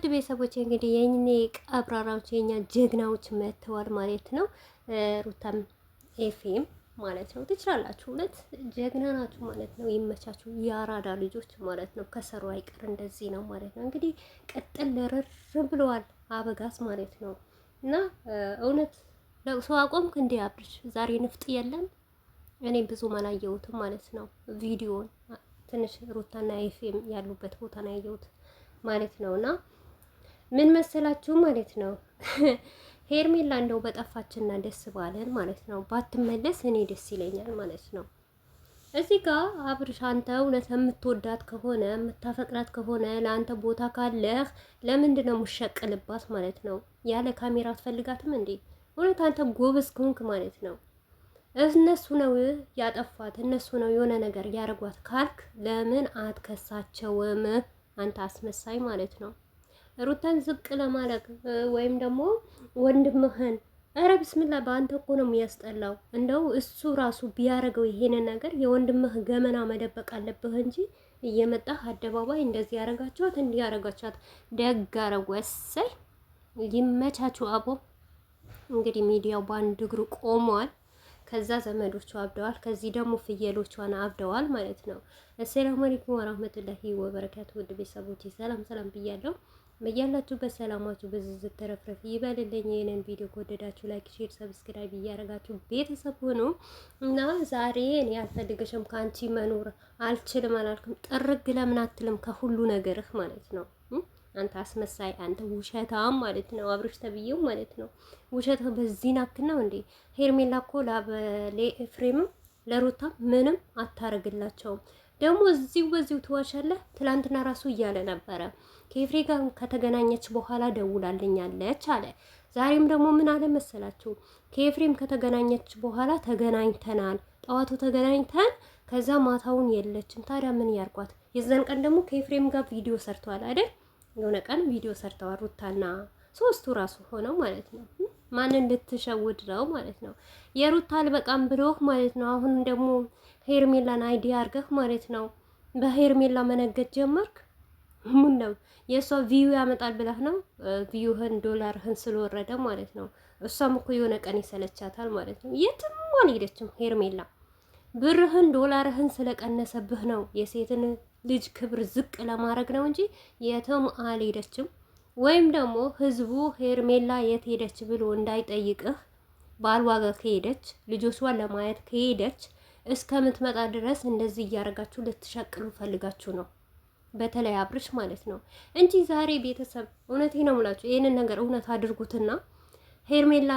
ውድ ቤተሰቦች እንግዲህ የኔ ቀብራራዎች የኛ ጀግናዎች መጥተዋል ማለት ነው። ሩታም ኤፍኤም ማለት ነው። ትችላላችሁ፣ እውነት ጀግና ናችሁ ማለት ነው። ይመቻችሁ፣ የአራዳ ልጆች ማለት ነው። ከሰሩ አይቀር እንደዚህ ነው ማለት ነው። እንግዲህ ቀጥል ለረር ብለዋል አበጋዝ ማለት ነው። እና እውነት ለቅሶ አቆምክ እንዴ አብርሽ? ዛሬ ንፍጥ የለም። እኔ ብዙም አላየሁትም ማለት ነው። ቪዲዮን ትንሽ ሩታና ኤፍኤም ያሉበት ቦታ ነው ያየሁት ማለት ነውና ምን መሰላችሁ ማለት ነው ሄርሜላ እንደው በጠፋችና ደስ ባለን ማለት ነው። ባትመለስ እኔ ደስ ይለኛል ማለት ነው። እዚህ ጋር አብርሽ አንተ እውነት የምትወዳት ከሆነ የምታፈቅራት ከሆነ ለአንተ ቦታ ካለህ ለምንድን ነው የምትሸቅልባት ማለት ነው? ያለ ካሜራ አትፈልጋትም እንዴ? እውነት አንተ ጎበዝ ከሆንክ ማለት ነው እነሱ ነው ያጠፋት እነሱ ነው የሆነ ነገር ያደርጓት ካልክ ለምን አትከሳቸውም? አንተ አስመሳይ ማለት ነው። ሩታን ዝቅ ለማለቅ ወይም ደግሞ ወንድምህን ኧረ ብስምላ በአንተ እኮ ነው የሚያስጠላው። እንደው እሱ ራሱ ቢያደርገው ይሄንን ነገር የወንድምህ ገመና መደበቅ አለብህ እንጂ እየመጣህ አደባባይ እንደዚህ ያረጋችኋት እንዲህ ያረጋችኋት ደግ አረጉ። እሰይ ይመቻችሁ። አቦ እንግዲህ ሚዲያው በአንድ እግሩ ቆሟል። ከዛ ዘመዶቹ አብደዋል። ከዚህ ደግሞ ፍየሎቿን አብደዋል ማለት ነው። አሰላሙ አለይኩም ወራህመቱላሂ ወበረካቱ። ውድ ቤተሰቦቼ ሰላም ሰላም ብያለሁ። በያላችሁበት ሰላማችሁ በዝዝት ተረፍረፍ ይበልልኝ። ይሄንን ቪዲዮ ከወደዳችሁ ላይክ፣ ሼር፣ ሰብስክራይብ እያደረጋችሁ ቤተሰብ ሁኑ እና ዛሬ እኔ አልፈልግሽም ከአንቺ መኖር አልችልም አላልኩም። ጥርግ ለምን አትልም ከሁሉ ነገርህ ማለት ነው። አንተ አስመሳይ፣ አንተ ውሸታም ማለት ነው። አብርሽ ተብዬው ማለት ነው። ውሸትህ በዚህ ናክል ነው እንዴ? ሄርሜላ እኮ ለኤፍሬምም ለሩታ ምንም አታረግላቸውም። ደግሞ እዚሁ በዚሁ ትዋሻለህ። ትላንትና ራሱ እያለ ነበረ ከኤፍሬ ጋር ከተገናኘች በኋላ ደውላልኛለች አለ። ዛሬም ደግሞ ምን አለ መሰላችሁ? ከኤፍሬም ከተገናኘች በኋላ ተገናኝተናል፣ ጠዋቱ ተገናኝተን ከዛ ማታውን የለችም። ታዲያ ምን ያርጓት? የዛን ቀን ደግሞ ከኤፍሬም ጋር ቪዲዮ ሰርተዋል አይደል? የሆነ ቀን ቪዲዮ ሰርተዋል ሩታና ሶስቱ ራሱ ሆነው ማለት ነው። ማንን ልትሸውድ ነው ማለት ነው? የሩታ አልበቃም ብሎህ ማለት ነው። አሁን ደግሞ ሄርሜላን አይዲያ አድርገህ ማለት ነው በሄርሜላ መነገድ ጀመርክ። ምን ነው የእሷ ቪዩ ያመጣል ብለህ ነው? ቪዩህን ዶላርህን ስለወረደ ማለት ነው። እሷም እኮ የሆነ ቀን ይሰለቻታል ማለት ነው። የትም አልሄደችም ሄርሜላ። ብርህን ዶላርህን ስለቀነሰብህ ነው የሴትን ልጅ ክብር ዝቅ ለማድረግ ነው እንጂ የትም አልሄደችም። ወይም ደግሞ ህዝቡ ሄርሜላ የት ሄደች ብሎ እንዳይጠይቅህ ባልዋጋ ከሄደች ልጆቿን ለማየት ከሄደች እስከምትመጣ ድረስ እንደዚህ እያደረጋችሁ ልትሸቅሉ ፈልጋችሁ ነው። በተለይ አብርሽ ማለት ነው እንጂ ዛሬ ቤተሰብ እውነቴ ነው የምላችሁ ይሄንን ነገር እውነት አድርጉትና ሄርሜላ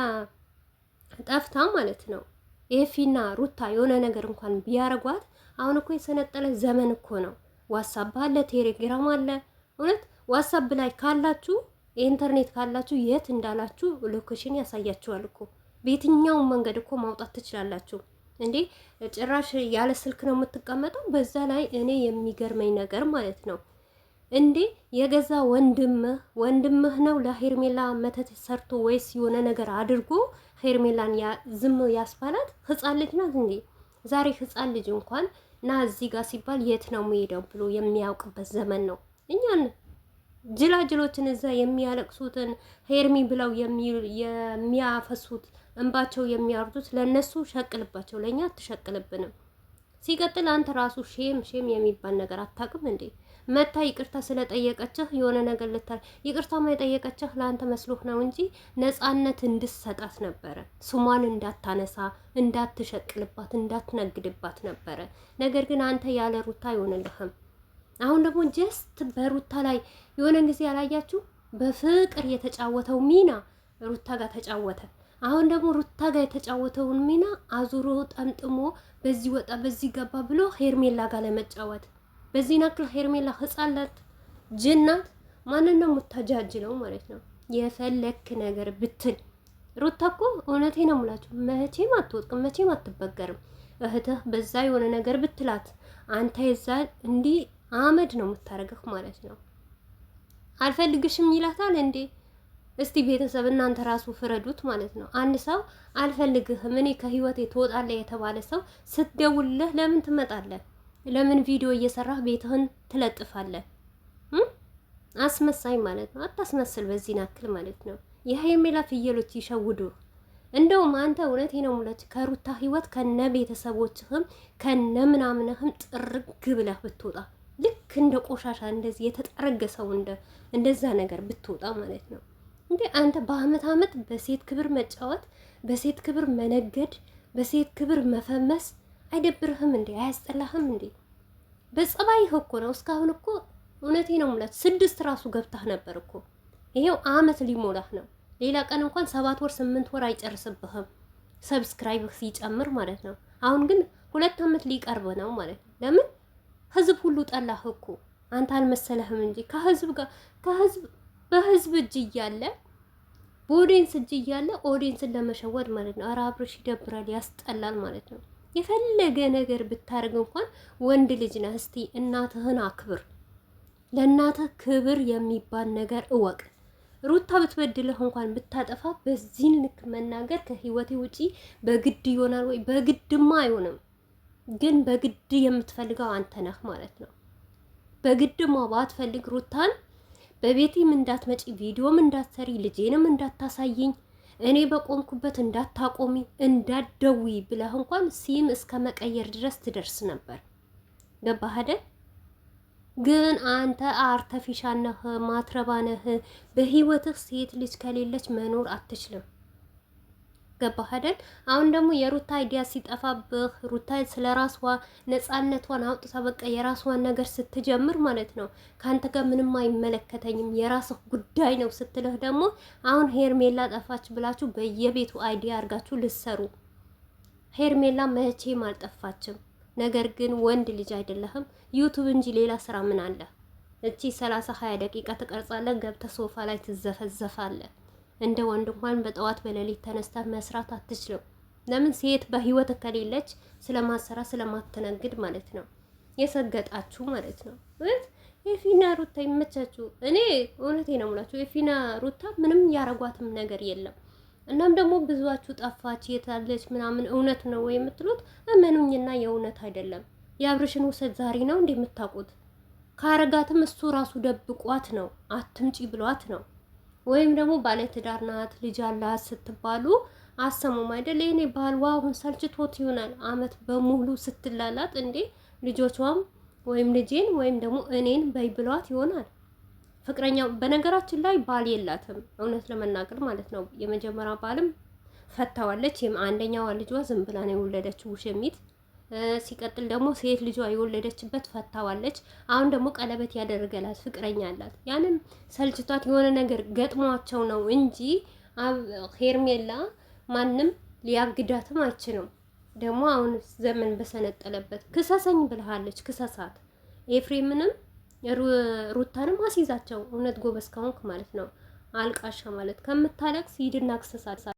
ጠፍታ ማለት ነው ኤፊና ሩታ የሆነ ነገር እንኳን ቢያረጓት አሁን እኮ የሰነጠለ ዘመን እኮ ነው። ዋትስአፕ አለ፣ ቴሌግራም አለ። እውነት ዋትስአፕ ላይ ካላችሁ ኢንተርኔት ካላችሁ የት እንዳላችሁ ሎኬሽን ያሳያችኋል እኮ። በየትኛውም መንገድ እኮ ማውጣት ትችላላችሁ እንዴ። ጭራሽ ያለ ስልክ ነው የምትቀመጠው። በዛ ላይ እኔ የሚገርመኝ ነገር ማለት ነው እንዴ የገዛ ወንድምህ ነው ለሄርሜላ መተት ሰርቶ ወይስ የሆነ ነገር አድርጎ ሄርሜላን ዝም ያስባላት? ህፃን ልጅ ናት እንዴ? ዛሬ ህፃን ልጅ እንኳን ና እዚህ ጋር ሲባል የት ነው የሚሄደው ብሎ የሚያውቅበት ዘመን ነው። እኛን ጅላጅሎችን እዛ የሚያለቅሱትን ሄርሚ ብለው የሚያፈሱት እንባቸው የሚያርዱት ለነሱ ሸቅልባቸው፣ ለኛ አትሸቅልብንም። ሲቀጥል አንተ ራሱ ሼም የሚባል ነገር አታውቅም እንዴ? መታ ይቅርታ ስለጠየቀችህ የሆነ ነገር ይቅርታ የጠየቀችህ ለአንተ መስሎህ ነው እንጂ ነፃነት እንድትሰጣት ነበረ። ስሟን እንዳታነሳ፣ እንዳትሸቅልባት፣ እንዳትነግድባት ነበረ። ነገር ግን አንተ ያለ ሩታ አይሆንልህም። አሁን ደግሞ ጀስት በሩታ ላይ የሆነ ጊዜ ያላያችሁ በፍቅር የተጫወተው ሚና ሩታ ጋር ተጫወተ። አሁን ደግሞ ሩታ ጋር የተጫወተውን ሚና አዙሮ ጠምጥሞ በዚህ ወጣ በዚህ ገባ ብሎ ሄርሜላ ጋር ለመጫወት በዚህ ናክል ሄርሜላ ህፃላት ጅናት ማንን ነው የምታጃጅለው ማለት ነው? የፈለክ ነገር ብትል ሩታ እኮ እውነቴ ነው የምላችሁ መቼም አትወጥቅም፣ መቼም አትበገርም። እህትህ በዛ የሆነ ነገር ብትላት አንተ የዛ እንዲህ አመድ ነው የምታረገው ማለት ነው። አልፈልግሽም ይላታል እንዴ? እስቲ ቤተሰብ እናንተ ራሱ ፍረዱት ማለት ነው። አንድ ሰው አልፈልግህም እኔ ከህይወቴ ትወጣለህ የተባለ ሰው ስትደውልህ ለምን ትመጣለህ? ለምን ቪዲዮ እየሰራህ ቤትህን ትለጥፋለህ? አስመሳይ ማለት ነው። አታስመስል በዚህ ናክል ማለት ነው። የሄርሜላ ፍየሎች ይሸውዱ። እንደውም አንተ እውነቴ ነው ሙለት ከሩታ ህይወት ከነ ቤተሰቦችህም ከነ ምናምንህም ጥርግ ብለህ ብትወጣ ልክ እንደ ቆሻሻ እንደዚህ የተጠረገሰው እንደዛ ነገር ብትወጣ ማለት ነው። እንዴ አንተ በአመት አመት በሴት ክብር መጫወት፣ በሴት ክብር መነገድ፣ በሴት ክብር መፈመስ አይደብርህም እንዴ? አያስጠላህም እንዴ? በጸባይህ እኮ ነው እስካሁን እኮ እውነቴ ነው ሙላት 6 ራሱ ገብታህ ነበር እኮ ይሄው አመት ሊሞላህ ነው። ሌላ ቀን እንኳን 7 ወር 8 ወር አይጨርስብህም ሰብስክራይብ ሲጨምር ማለት ነው። አሁን ግን 2 አመት ሊቀርብ ነው ማለት ነው። ለምን ህዝብ ሁሉ ጠላህ እኮ አንተ አልመሰለህም እንጂ ከህዝብ ጋር በህዝብ እጅ እያለ በኦዲየንስ እጅ እያለ ኦዲየንስን ለመሸወድ ማለት ነው። ኧረ አብርሽ ይደብራል፣ ያስጠላል ማለት ነው። የፈለገ ነገር ብታደርግ እንኳን ወንድ ልጅ ነህ። እስቲ እናትህን አክብር። ለእናትህ ክብር የሚባል ነገር እወቅ። ሩታ ብትበድልህ እንኳን ብታጠፋ በዚህን ልክ መናገር ከህይወቴ ውጪ በግድ ይሆናል ወይ? በግድማ አይሆንም። ግን በግድ የምትፈልገው አንተ ነህ ማለት ነው። በግድማ ባትፈልግ ሩታን በቤቴም እንዳትመጪ፣ ቪዲዮም እንዳትሰሪ፣ ልጄንም እንዳታሳይኝ፣ እኔ በቆምኩበት እንዳታቆሚ፣ እንዳትደዊ ብለህ እንኳን ሲም እስከ መቀየር ድረስ ትደርስ ነበር። ገባህ አይደል? ግን አንተ አርተፊሻል ነህ፣ ማትረባ ነህ። በህይወትህ ሴት ልጅ ከሌለች መኖር አትችልም። ገባህ አይደል? አሁን ደግሞ የሩታ አይዲያ ሲጠፋብህ ሩታ ስለ ራሷ ነፃነቷን አውጥታ በቃ የራሷን ነገር ስትጀምር ማለት ነው ከአንተ ጋር ምንም አይመለከተኝም የራስህ ጉዳይ ነው ስትልህ ደግሞ አሁን ሄርሜላ ጠፋች ብላችሁ በየቤቱ አይዲያ አድርጋችሁ ልትሰሩ። ሄርሜላ መቼም አልጠፋችም። ነገር ግን ወንድ ልጅ አይደለህም ዩቱብ እንጂ ሌላ ስራ ምን አለ? እቺ 30-20 ደቂቃ ትቀርጻለህ፣ ገብተህ ሶፋ ላይ ትዘፈዘፋለህ። እንደ ወንድ እንኳን በጠዋት በሌሊት ተነስታ መስራት አትችልም። ለምን? ሴት በህይወት ከሌለች ስለማሰራ ስለማትነግድ ማለት ነው። የሰገጣችሁ ማለት ነው። የፊና ሩታ ይመቻችሁ። እኔ እውነቴ ነው የምላችሁ የፊና ሩታ ምንም ያረጓትም ነገር የለም። እናም ደግሞ ብዙዋችሁ ጠፋች የታለች ምናምን እውነት ነው ወይ የምትሉት እመኑኝና የእውነት አይደለም። የአብርሽን ውሰድ ዛሬ ነው እንዴ የምታውቁት? ካረጋትም እሱ ራሱ ደብቋት ነው አትምጪ ብሏት ነው። ወይም ደግሞ ባለትዳር ናት ልጅ አላት ስትባሉ አሰሙም አይደል? እኔ ባልዋ አሁን ሰልችቶት ይሆናል አመት በሙሉ ስትላላት እንዴ ልጆቿም ወይም ልጄን ወይም ደግሞ እኔን በይ ብሏት ይሆናል። ፍቅረኛው በነገራችን ላይ ባል የላትም እውነት ለመናገር ማለት ነው። የመጀመሪያ ባልም ፈታዋለች። አንደኛዋ ልጇ ዝም ብላ ነው የወለደችው ውሽሚት። ሲቀጥል ደግሞ ሴት ልጇ የወለደችበት ፈታዋለች። አሁን ደግሞ ቀለበት ያደረገላት ፍቅረኛ አላት። ያንን ሰልችቷት የሆነ ነገር ገጥሟቸው ነው እንጂ ሄርሜላ ማንም ሊያግዳትም አይችልም። ደግሞ አሁን ዘመን በሰነጠለበት ክሰሰኝ ብለሃለች። ክሰሳት ኤፍሬምንም ሩታንም አስይዛቸው። እውነት ጎበዝ ከሆንክ ማለት ነው። አልቃሻ ማለት ከምታለቅስ ሂድና ክሰሳት።